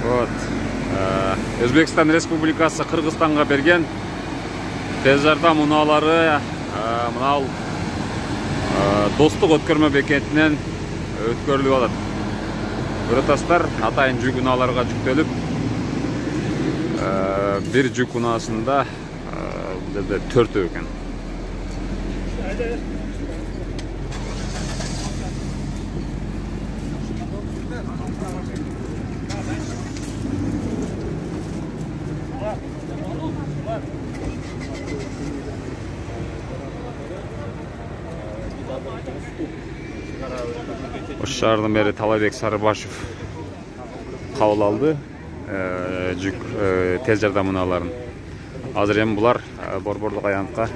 Вот. Өзбекстан Республикасы Кыргызстанга берген тез жардам унаалары мынау достук өткөрмө бекетинен өткөрүлүп алат. Көрөтасыздар, атайын жүк унааларга жүктөлүп, бир жүк унаасында бул жерде 4 экен. Ош шаарынын мэри Талайбек Сарыбашев кабыл алды жүк тез жардам унааларын. Азыр эми булар борборлук аянтка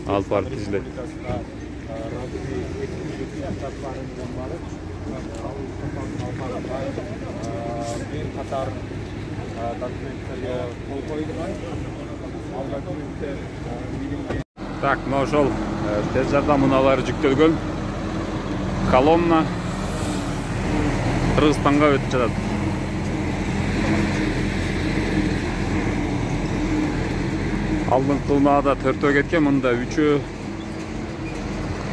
алып барып тизилет. Bir Katar документтерге кол койулган. Ал документтер Так, мына ошол тез жардам унаалары жүктөлгөн колонна Кыргызстанга өтүп жатат. Алдыңкы унаада 4 кеткен, мында 3-өө.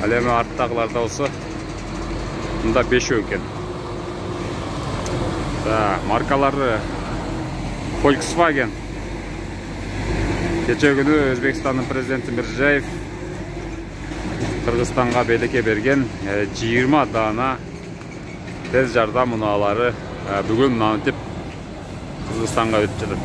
Ал эми арттагыларда болсо мында 5 экен. Маркалары Volkswagen. Кече күнү Өзбекстандын президенти Миржиёев Кыргызстанга белекке берген 20 дана тез жардам унаалары бүгүн мынантип Кыргызстанга өтүп жатат.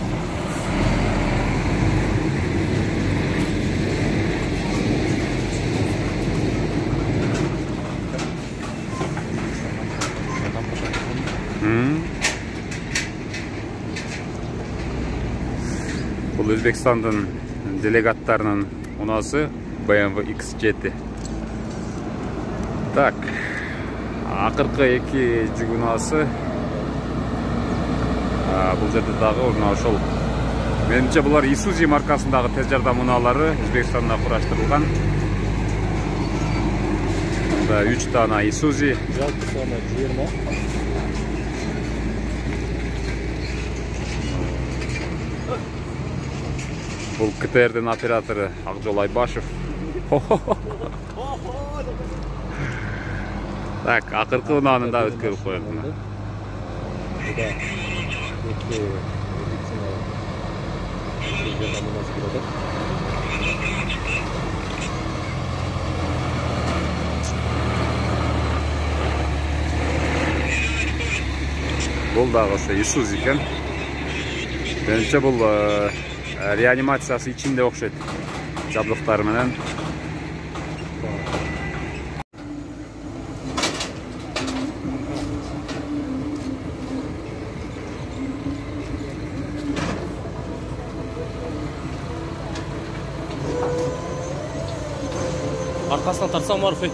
Бұл Өзбекстандын делегаттарынын унасы BMW X7. Так, акыркы 2 жүк унасы бул жерде дагы мына ошол. Менимче булар Isuzu маркасындагы тез жардам унаалары Өзбекстанда кураштырылган. 3 дана Isuzu. жалпы саны 20. Бұл КТР'ден операторы Акжол Айбашев. Так, акыркы унааны да өткөрүп коелду. Бул дагы ошо Isuzu экен. Менимче бул реанимациясы içinde окшойт. Жабдыктары менен. Arkasından tartsam var fey.